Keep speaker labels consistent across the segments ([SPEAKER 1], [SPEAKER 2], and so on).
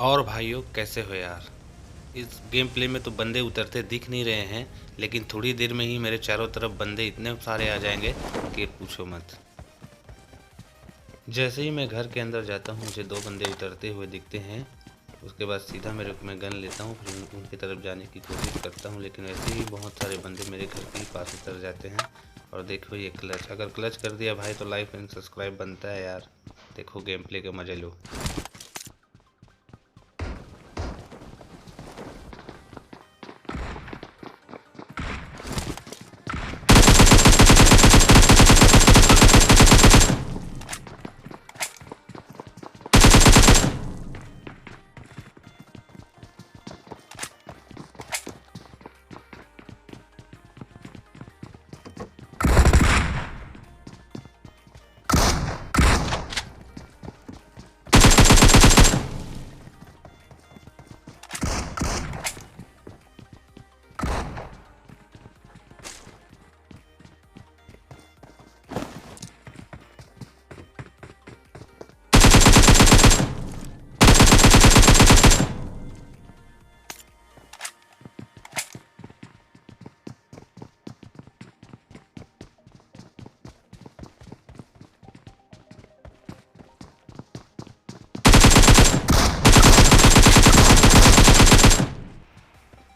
[SPEAKER 1] और भाइयों कैसे हो यार। इस गेम प्ले में तो बंदे उतरते दिख नहीं रहे हैं, लेकिन थोड़ी देर में ही मेरे चारों तरफ बंदे इतने सारे आ जाएंगे कि पूछो मत। जैसे ही मैं घर के अंदर जाता हूँ मुझे दो बंदे उतरते हुए दिखते हैं। उसके बाद सीधा मैं गन लेता हूँ, फिर उनकी तरफ जाने की कोशिश करता हूँ, लेकिन वैसे ही बहुत सारे बंदे मेरे घर के ही पास उतर जाते हैं। और देखो ये क्लच, अगर क्लच कर दिया भाई तो लाइक एंड सब्सक्राइब बनता है यार। देखो गेम प्ले के मजे लो।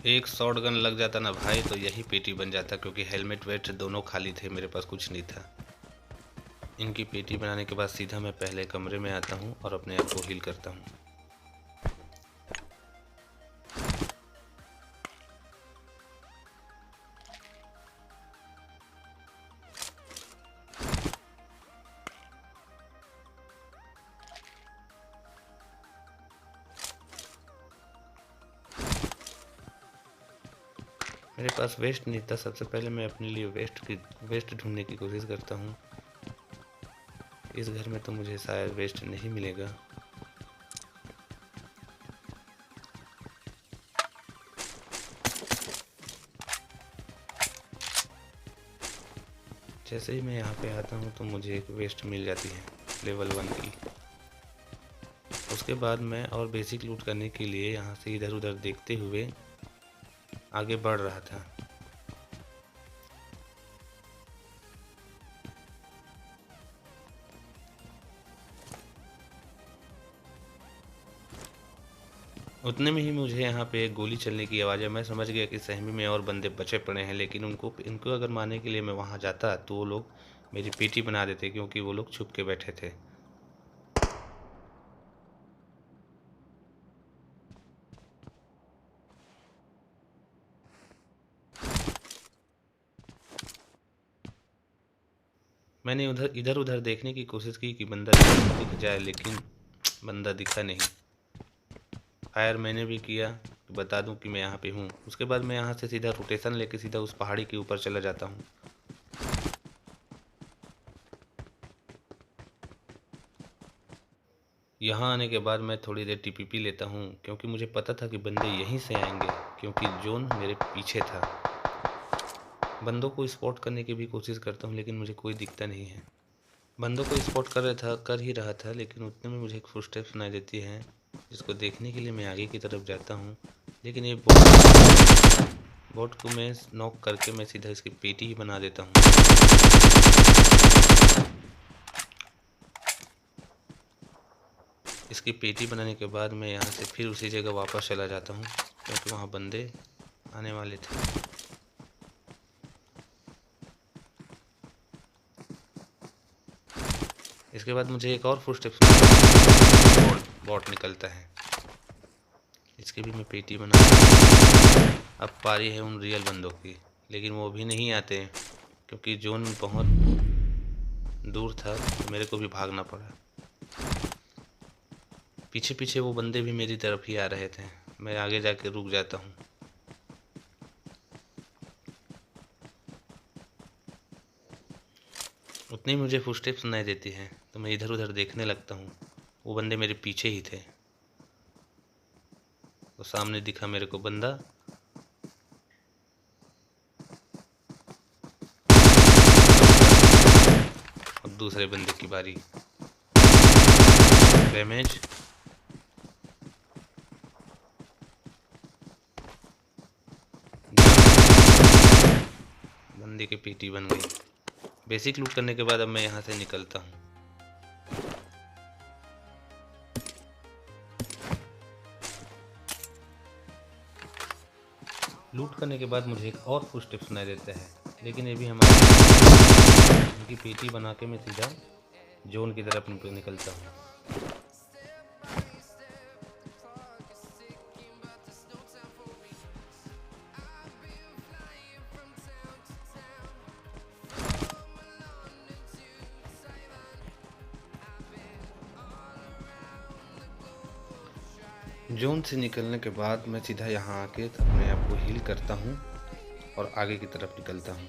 [SPEAKER 1] एक शॉट गन लग जाता ना भाई तो यही पेटी बन जाता, क्योंकि हेलमेट वेट दोनों खाली थे, मेरे पास कुछ नहीं था। इनकी पेटी बनाने के बाद सीधा मैं पहले कमरे में आता हूँ और अपने आप को हील करता हूँ। मेरे पास वेस्ट नहीं था, सबसे पहले मैं अपने लिए वेस्ट ढूंढने की कोशिश करता हूँ। इस घर में तो मुझे शायद वेस्ट नहीं मिलेगा। जैसे ही मैं यहाँ पे आता हूँ तो मुझे एक वेस्ट मिल जाती है लेवल 1 की। उसके बाद मैं और बेसिक लूट करने के लिए यहाँ से इधर उधर देखते हुए आगे बढ़ रहा था। उतने में ही मुझे यहाँ पे एक गोली चलने की आवाज़ है। मैं समझ गया कि सहमी में और बंदे बचे पड़े हैं, लेकिन इनको अगर मारने के लिए मैं वहाँ जाता तो वो लोग मेरी पीटी बना देते, क्योंकि वो लोग छुप के बैठे थे। मैंने इधर उधर देखने की कोशिश की कि बंदा दिख जाए, लेकिन बंदा दिखा नहीं। फायर मैंने भी किया कि बता दूं कि मैं यहाँ पे हूँ। उसके बाद मैं यहाँ से सीधा रोटेशन लेके सीधा उस पहाड़ी के ऊपर चला जाता हूँ। यहाँ आने के बाद मैं थोड़ी देर टीपीपी लेता हूँ, क्योंकि मुझे पता था कि बंदे यहीं से आएंगे, क्योंकि जोन मेरे पीछे था। बंदों को स्पॉट करने की भी कोशिश करता हूँ, लेकिन मुझे कोई दिखता नहीं है। बंदों को स्पॉट कर ही रहा था, लेकिन उतने में मुझे एक फुटस्टेप सुनाई देती है, जिसको देखने के लिए मैं आगे की तरफ जाता हूँ। लेकिन ये बोट को मैं नॉक करके मैं सीधा इसकी पेटी ही बना देता हूँ। इसकी पेटी बनाने के बाद मैं यहाँ से फिर उसी जगह वापस चला जाता हूँ, क्योंकि वहाँ बंदे आने वाले थे। इसके बाद मुझे एक और फुटस्टेप बॉट निकलता है, इसकी भी मैं पेटी बना। अब पारी है उन रियल बंदों की, लेकिन वो भी नहीं आते हैं, क्योंकि जोन बहुत दूर था तो मेरे को भी भागना पड़ा। पीछे पीछे वो बंदे भी मेरी तरफ ही आ रहे थे। मैं आगे जाके रुक जाता हूँ। उतनी मुझे फुटस्टेप सुनाई देती है तो मैं इधर उधर देखने लगता हूँ। वो बंदे मेरे पीछे ही थे। तो सामने दिखा मेरे को बंदा। अब दूसरे बंदे की बारी। डैमेज। बंदे की पेटी बन गई। बेसिक लूट करने के बाद अब मैं यहाँ से निकलता हूँ। लूट करने के बाद मुझे एक और फुटस्टेप सुनाई देता है, लेकिन ये भी हमारे उनकी पेटी बना के मैं सीधा जोन की तरफ निकलता हूँ। जोन से निकलने के बाद मैं सीधा यहाँ आके अपने आप को हील करता हूँ और आगे की तरफ निकलता हूँ।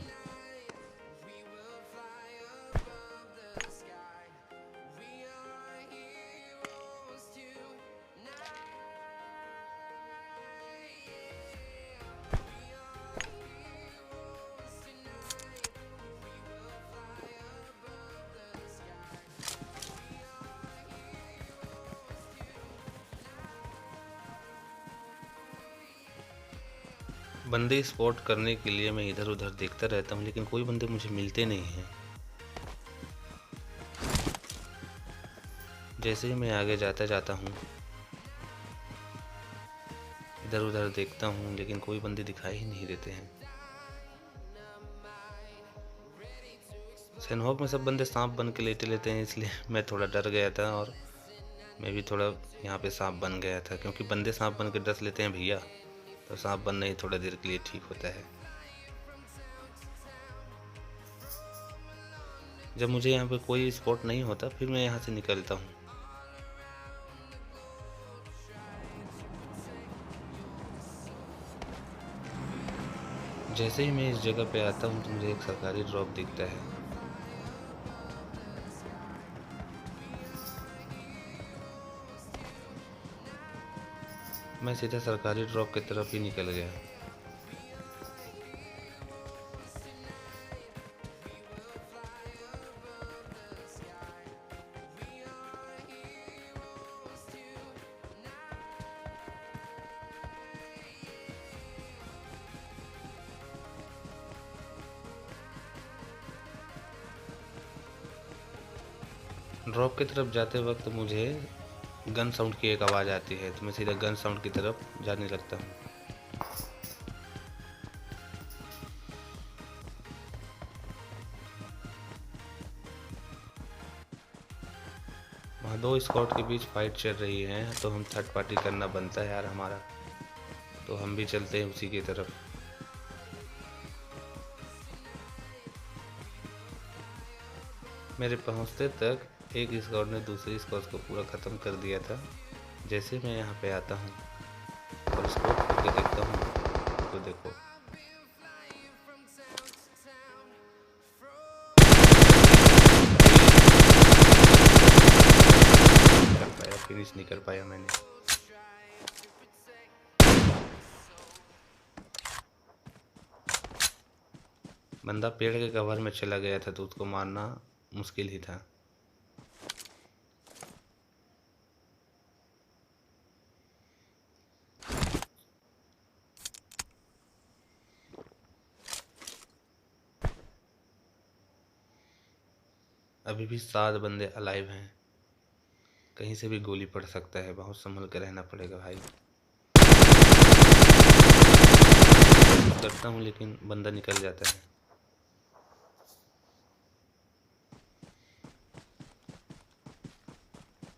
[SPEAKER 1] बंदे स्पॉट करने के लिए मैं इधर उधर देखता रहता हूँ, लेकिन कोई बंदे मुझे मिलते नहीं हैं। जैसे ही मैं आगे जाता हूँ, इधर उधर देखता हूँ, लेकिन कोई बंदे दिखाई ही नहीं देते हैं। सैनहॉक में सब बंदे सांप बन के लेटे लेते हैं, इसलिए मैं थोड़ा डर गया था और मैं भी थोड़ा यहाँ पे सांप बन गया था, क्योंकि बंदे सांप बन के डस लेते हैं भैया, तो सांप बनना ही थोड़ा देर के लिए ठीक होता है। जब मुझे यहाँ पे कोई स्पॉट नहीं होता, फिर मैं यहाँ से निकलता हूँ। जैसे ही मैं इस जगह पे आता हूँ तो मुझे एक सरकारी ड्रॉप दिखता है। मैं सीधा सरकारी ड्रॉप की तरफ ही निकल गया। ड्रॉप की तरफ जाते वक्त मुझे गन साउंड की एक आवाज़ आती है, तो मैं सीधा गन साउंड की तरफ जाने लगता हूँ। वहाँ दो स्क्वाड के बीच फाइट चल रही है, तो हम थर्ड पार्टी करना बनता है यार हमारा, तो हम भी चलते हैं उसी की तरफ। मेरे पहुँचते तक एक स्क्वाड ने दूसरी स्क्वाड को पूरा ख़त्म कर दिया था। जैसे मैं यहाँ पे आता हूँ और स्क्वाड खोल के देखता हूँ, तो देखो कर पाया, फिनिश नहीं कर पाया मैंने। बंदा पेड़ के कवर में चला गया था, तो उसको मारना मुश्किल ही था। अभी भी 7 बंदे अलाइव हैं, कहीं से भी गोली पड़ सकता है, बहुत संभल कर रहना पड़ेगा भाई। करता हूँ लेकिन बंदा निकल जाता है।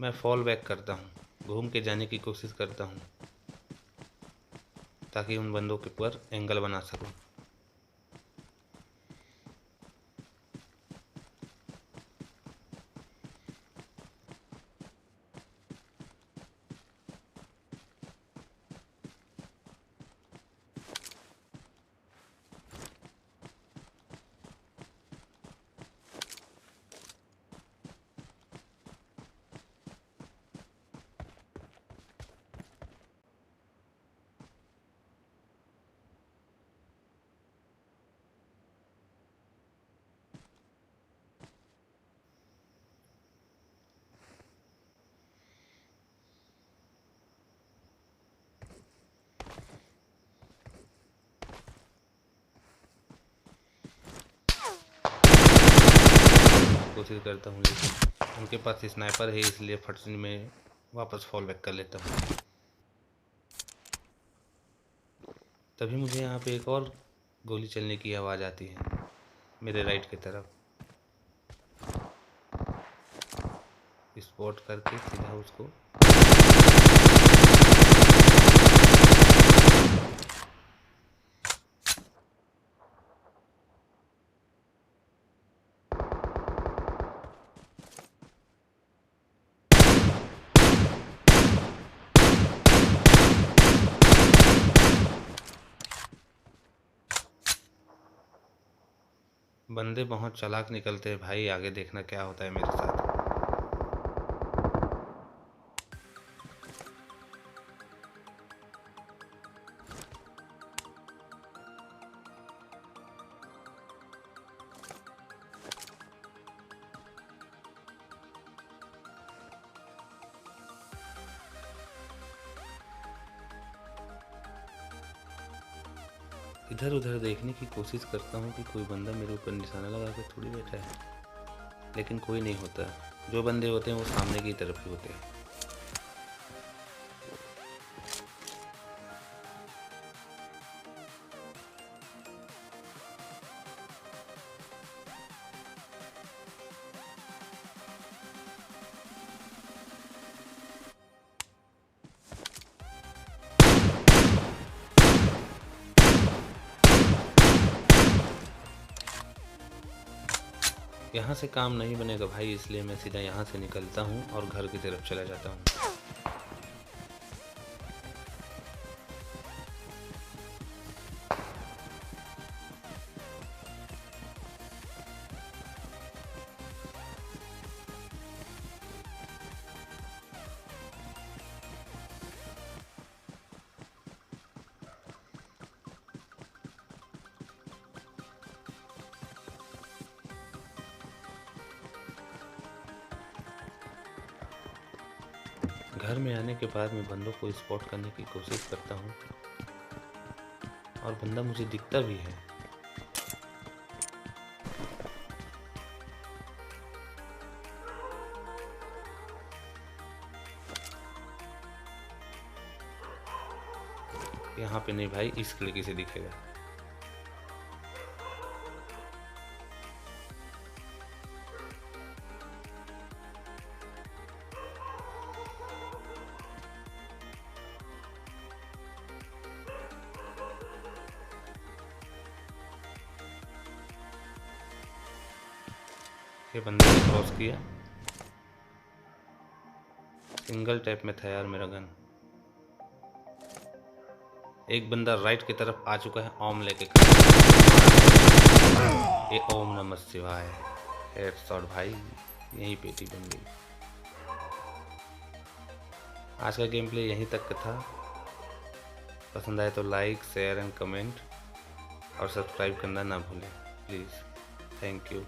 [SPEAKER 1] मैं फॉल बैक करता हूँ, घूम के जाने की कोशिश करता हूँ, ताकि उन बंदों के ऊपर एंगल बना सकूँ। कोशिश करता हूँ, लेकिन उनके पास स्नाइपर है, इसलिए फट से मैं वापस फॉल बैक कर लेता हूँ। तभी मुझे यहाँ पे एक और गोली चलने की आवाज़ आती है मेरे राइट की तरफ। स्पॉट करके सीधा उसको बंदे बहुत चालाक निकलते हैं भाई, आगे देखना क्या होता है मेरे साथ। इधर उधर देखने की कोशिश करता हूँ कि कोई बंदा मेरे ऊपर निशाना लगा के थोड़ी बैठा है, लेकिन कोई नहीं होता। जो बंदे होते हैं वो सामने की तरफ ही होते हैं। यहाँ से काम नहीं बनेगा भाई, इसलिए मैं सीधा यहाँ से निकलता हूँ और घर की तरफ चला जाता हूँ। घर में आने के बाद मैं बंदों को स्पॉट करने की कोशिश करता हूँ और बंदा मुझे दिखता भी है। यहाँ पे नहीं भाई, इस खिड़की से दिखेगा। ये बंदे ने क्रॉस किया, सिंगल टैप में था यार मेरा गन। एक बंदा राइट की तरफ आ चुका है ओम लेके। ये ओम नमः शिवाय हेडशॉट भाई, यहीं पेटी बन गई। आज का गेम प्ले यहीं तक का था। पसंद आए तो लाइक शेयर एंड कमेंट और सब्सक्राइब करना ना भूलें प्लीज़। Thank you.